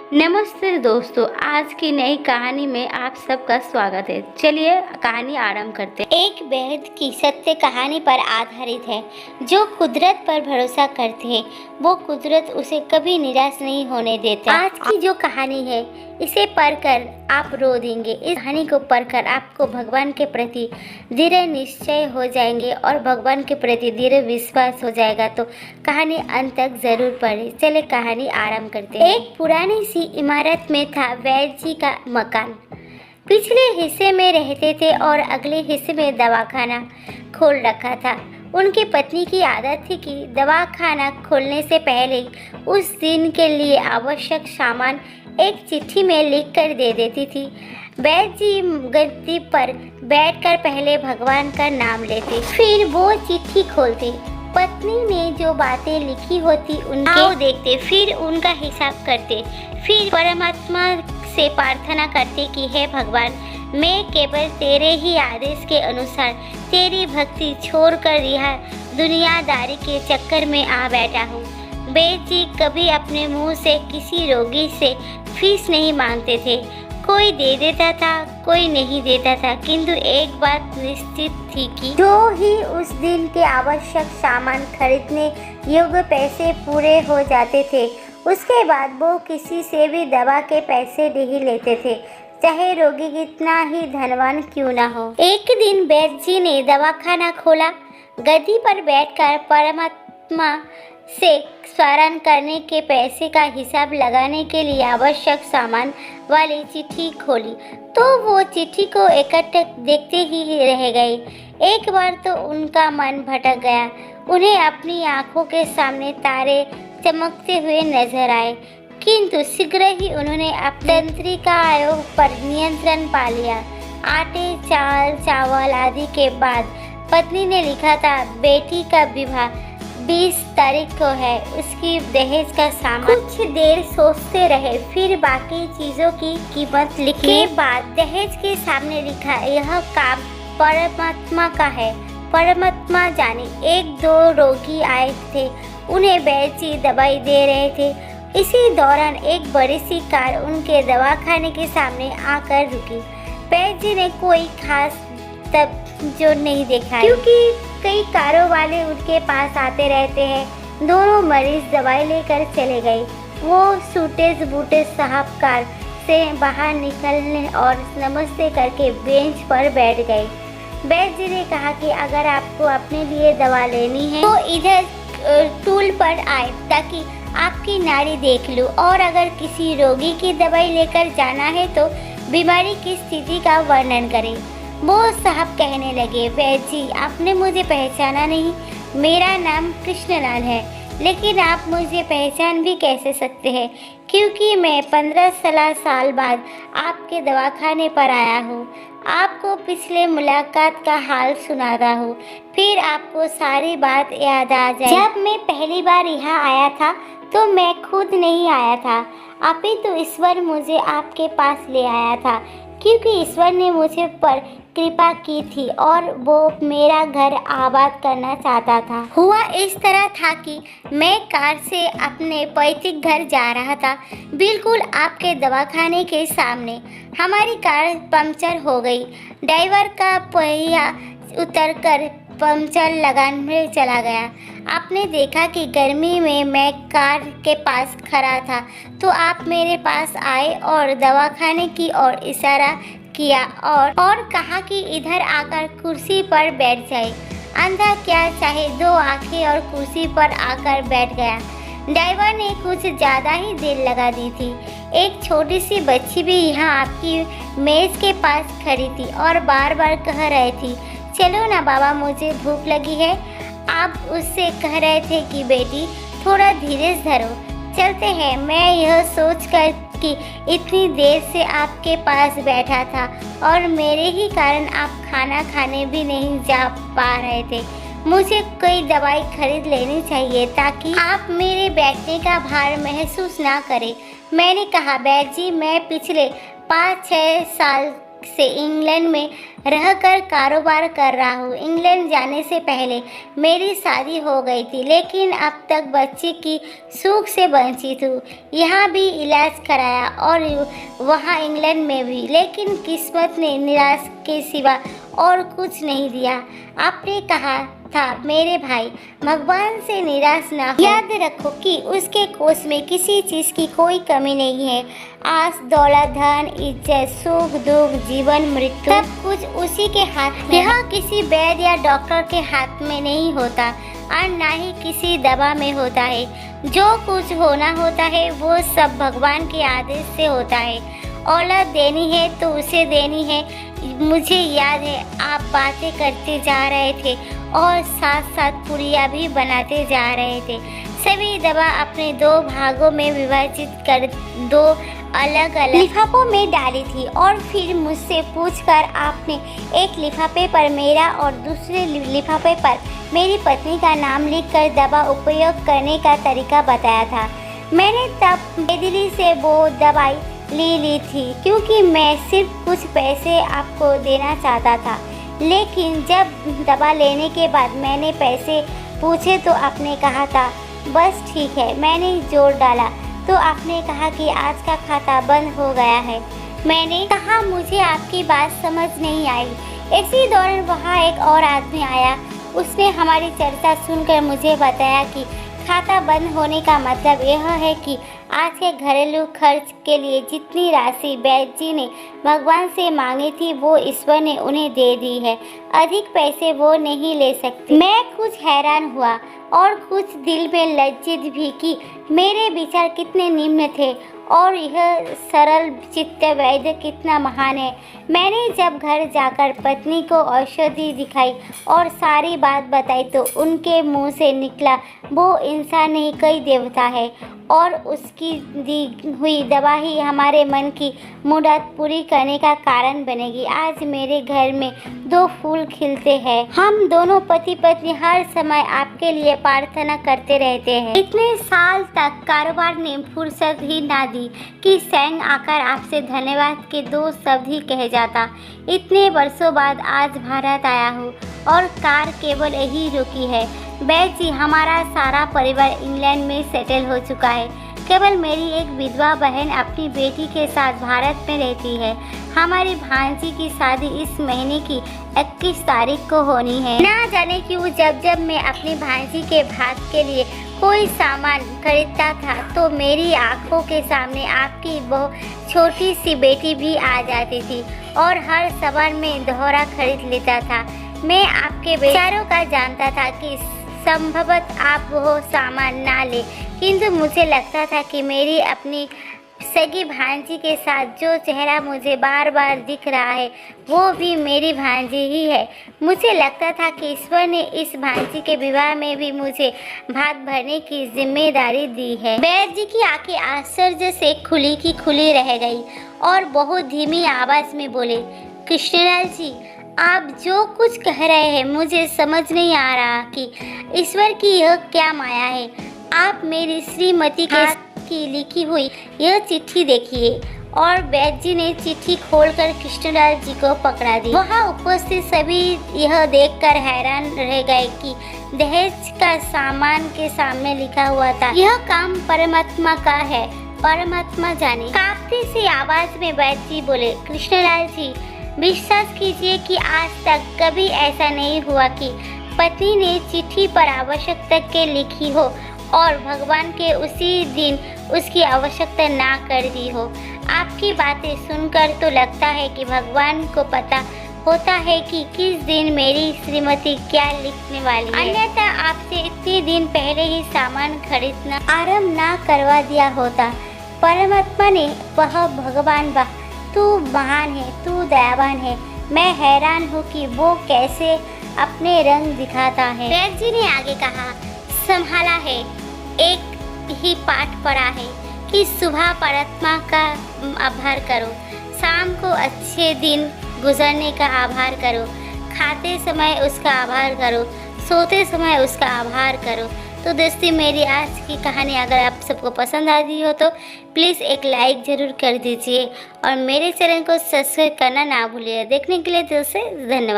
नमस्ते दोस्तों, आज की नई कहानी में आप सबका स्वागत है। चलिए कहानी आरंभ करते हैं। एक बेहद की सत्य कहानी पर आधारित है। जो कुदरत पर भरोसा करते हैं वो कुदरत उसे कभी निराश नहीं होने देता। आज की जो कहानी है इसे पढ़कर आप रो देंगे। इस कहानी को पढ़कर आपको भगवान के प्रति दृढ़ निश्चय हो जाएंगे और भगवान के प्रति दृढ़ विश्वास हो जाएगा। तो कहानी अंत तक जरूर पढ़ें। चले कहानी आरंभ करते हैं। एक पुरानी सी इमारत में था वैद्य जी का मकान। पिछले हिस्से में रहते थे और अगले हिस्से में दवाखाना खोल रखा था। उनकी पत्नी की आदत थी कि दवाखाना खोलने से पहले उस दिन के लिए आवश्यक सामान एक चिट्ठी में लिख कर दे देती थी। वैद्य जी गद्दी पर बैठकर पहले भगवान का नाम लेते, फिर वो चिट्ठी खोलते। पत्नी ने जो बातें लिखी होती उनके देखते, फिर उनका हिसाब करते, फिर परमात्मा से प्रार्थना करते कि हे भगवान, मैं केवल तेरे ही आदेश के अनुसार तेरी भक्ति छोड़कर यह दुनियादारी के चक्कर में आ बैठा हूँ। वैद्य जी कभी अपने मुंह से किसी रोगी से फीस नहीं मांगते थे। कोई दे देता था, कोई नहीं देता था, किंतु एक बात निश्चित थी कि जो ही उस दिन के आवश्यक सामान खरीदने योग्य पैसे पूरे हो जाते थे, उसके बाद वो किसी से भी दवा के पैसे नहीं लेते थे, चाहे रोगी कितना ही धनवान क्यों ना हो। एक दिन वैद्य जी ने दवाखाना खोला। गद्दी पर बैठकर परमात्मा से स्मरण करने के पैसे का हिसाब लगाने के लिए आवश्यक सामान वाली चिट्ठी खोली तो वो चिट्ठी को एकटक देखते ही रह गए। एक बार तो उनका मन भटक गया। उन्हें अपनी आंखों के सामने तारे चमकते हुए नजर आए, किंतु शीघ्र ही उन्होंने तंत्रिका आयोग पर नियंत्रण पा लिया। आटे, चावल आदि के बाद पत्नी ने लिखा था, बेटी का विवाह 20 तारीख को है, उसकी दहेज का सामान। कुछ देर सोचते रहे, फिर बाकी चीजों की कीमत लिखने के बाद दहेज के सामने लिखा, यह काम परमात्मा का है, परमात्मा जाने। एक दो रोगी आए थे, उन्हें वैद्य जी दवाई दे रहे थे। इसी दौरान एक बड़ी सी कार उनके दवाखाने के सामने आकर रुकी। वैद्य जी ने कोई खास तवज्जो नहीं देखा, क्योंकि कई कारों वाले उनके पास आते रहते हैं। दोनों मरीज दवाई लेकर चले गए। वो सूटेज बूटेज साहब कार से बाहर निकलने और नमस्ते करके बेंच पर बैठ गए। वैद्य जी ने कहा कि अगर आपको अपने लिए दवा लेनी है तो इधर टूल पर आए ताकि आपकी नाड़ी देख लूं, और अगर किसी रोगी की दवाई लेकर जाना है तो बीमारी की स्थिति का वर्णन करें। वो साहब कहने लगे, वैद्य जी आपने मुझे पहचाना नहीं, मेरा नाम कृष्णलाल है, लेकिन आप मुझे पहचान भी कैसे सकते हैं, क्योंकि मैं 15-16 साल बाद आपके दवाखाने पर आया हूँ। आपको पिछले मुलाकात का हाल सुनाता हूँ, फिर आपको सारी बात याद आ जाए। जब मैं पहली बार यहाँ आया था तो मैं खुद नहीं आया था, अपितु ईश्वर मुझे आपके पास ले आया था, क्योंकि ईश्वर ने मुझे पर कृपा की थी और वो मेरा घर आबाद करना चाहता था। हुआ इस तरह था कि मैं कार से अपने पैतृक घर जा रहा था, बिल्कुल आपके दवाखाने के सामने। हमारी कार पंक्चर हो गई। ड्राइवर का पहिया उतरकर पंक्चर लगाने चला गया। आपने देखा कि गर्मी में मैं कार के पास खड़ा था तो आप मेरे पास आए और दवाखाने की ओर इशारा किया और कहा कि इधर आकर कुर्सी पर बैठ जाए। अंधा क्या चाहे, 2 आंखें और कुर्सी पर आकर बैठ गया। ड्राइवर ने कुछ ज़्यादा ही देर लगा दी थी। एक छोटी सी बच्ची भी यहाँ आपकी मेज़ के पास खड़ी थी और बार बार कह रही थी, चलो ना बाबा, मुझे भूख लगी है। आप उससे कह रहे थे कि बेटी थोड़ा धीरज धरो, चलते हैं। मैं यह सोचकर कि इतनी देर से आपके पास बैठा था और मेरे ही कारण आप खाना खाने भी नहीं जा पा रहे थे, मुझे कोई दवाई खरीद लेनी चाहिए ताकि आप मेरे बैठने का भार महसूस ना करें। मैंने कहा, वैद्य जी मैं पिछले 5-6 साल से इंग्लैंड में रहकर कारोबार कर रहा हूँ। इंग्लैंड जाने से पहले मेरी शादी हो गई थी, लेकिन अब तक बच्चे की सुख से वंचित हूँ। यहाँ भी इलाज कराया और वहाँ इंग्लैंड में भी, लेकिन किस्मत ने निराश के सिवा और कुछ नहीं दिया। आपने कहा था मेरे भाई, भगवान से निराश ना हो। याद रखो कि उसके कोष में किसी चीज़ की कोई कमी नहीं है। आस, दौलत, धन, इज्जत, सुख, दुख, जीवन, मृत्यु, सब कुछ उसी के हाथ में। यह किसी वैद्य या डॉक्टर के हाथ में नहीं होता और ना ही किसी दवा में होता है। जो कुछ होना होता है वो सब भगवान के आदेश से होता है। औलाद देनी है तो उसे देनी है। मुझे याद है आप बातें करते जा रहे थे और साथ साथ पुड़िया भी बनाते जा रहे थे। सभी दवा अपने 2 भागों में विभाजित कर 2 अलग अलग लिफाफों में डाली थी और फिर मुझसे पूछकर आपने एक लिफाफे पर मेरा और दूसरे लिफाफे पर मेरी पत्नी का नाम लिखकर दवा उपयोग करने का तरीका बताया था। मैंने तब बेदिली से वो दवाई ली थी क्योंकि मैं सिर्फ कुछ पैसे आपको देना चाहता था। लेकिन जब दवा लेने के बाद मैंने पैसे पूछे तो आपने कहा था बस ठीक है। मैंने जोर डाला तो आपने कहा कि आज का खाता बंद हो गया है। मैंने कहा मुझे आपकी बात समझ नहीं आई। इसी दौरान वहाँ एक और आदमी आया। उसने हमारी चर्चा सुनकर मुझे बताया कि खाता बंद होने का मतलब यह है कि आज के घरेलू खर्च के लिए जितनी राशि वैद्य जी ने भगवान से मांगी थी वो ईश्वर ने उन्हें दे दी है। अधिक पैसे वो नहीं ले सकते। मैं कुछ हैरान हुआ और कुछ दिल में लज्जित भी कि मेरे विचार कितने निम्न थे और यह सरल चित्त वैद्य कितना महान है। मैंने जब घर जाकर पत्नी को औषधि दिखाई और सारी बात बताई तो उनके मुंह से निकला वो इंसान नहीं कई देवता है और उसकी दी हुई दवा ही हमारे मन की मुराद पूरी करने का कारण बनेगी। आज मेरे घर में 2 फूल खिलते हैं। हम दोनों पति पत्नी हर समय आपके लिए प्रार्थना करते रहते हैं। इतने साल तक कारोबार ने फुर्सत ही ना दी कि स्वयं आकर आपसे धन्यवाद के 2 शब्द ही कह जाता। इतने वर्षों बाद आज भारत आया हूँ और कार केवल यही रुकी है। वैद्य जी, हमारा सारा परिवार इंग्लैंड में सेटल हो चुका है। केवल मेरी एक विधवा बहन अपनी बेटी के साथ भारत में रहती है। हमारी भांजी की शादी इस महीने की 21 तारीख को होनी है। ना जाने क्यों जब मैं अपनी भांजी के भाग के लिए कोई सामान खरीदता था तो मेरी आंखों के सामने आपकी वो छोटी सी बेटी भी आ जाती थी और हर सामान में दोहरा खरीद लेता था। मैं आपके विचारों का जानता था कि संभवतः आप वो सामान ना ले, किंतु मुझे लगता था कि मेरी अपनी सगी भांजी के साथ जो चेहरा मुझे बार बार दिख रहा है वो भी मेरी भांजी ही है। मुझे लगता था कि ईश्वर ने इस भांजी के विवाह में भी मुझे भाग भरने की जिम्मेदारी दी है। वैद्य जी की आंखें आश्चर्य से खुली की खुली रह गई और बहुत धीमी आवाज में बोले, कृष्णलाल जी, आप जो कुछ कह रहे हैं मुझे समझ नहीं आ रहा कि ईश्वर की यह क्या माया है। आप मेरी श्रीमती की लिखी हुई यह चिट्ठी देखिए। और वैद्य जी ने चिट्ठी खोलकर कृष्णलाल जी को पकड़ा दी। वहाँ उपस्थित सभी यह देखकर हैरान रह गए कि दहेज का सामान के सामने लिखा हुआ था, यह काम परमात्मा का है, परमात्मा जाने। कांपती सी आवाज में वैद्य जी बोले, कृष्णलाल जी, विश्वास कीजिए कि आज तक कभी ऐसा नहीं हुआ कि पत्नी ने चिट्ठी पर आवश्यकता के लिखी हो और भगवान के उसी दिन उसकी आवश्यकता ना कर दी हो। आपकी बातें सुनकर तो लगता है कि भगवान को पता होता है कि किस दिन मेरी श्रीमती क्या लिखने वाली है, अन्यथा आपसे इतने दिन पहले ही सामान खरीदना आरंभ ना करवा दिया होता। परमात्मा ने वह भगवान तू महान है, तू दयावान है। मैं हैरान हूँ कि वो कैसे अपने रंग दिखाता है। वैद्य जी ने आगे कहा, संभाला है, एक ही पाठ पढ़ा है कि सुबह परमात्मा का आभार करो, शाम को अच्छे दिन गुजरने का आभार करो, खाते समय उसका आभार करो, सोते समय उसका आभार करो, तो दोस्तों मेरी आज की कहानी अगर आप सबको पसंद आ रही हो तो प्लीज़ एक लाइक ज़रूर कर दीजिए और मेरे चैनल को सब्सक्राइब करना ना भूलिए। देखने के लिए दिल से धन्यवाद।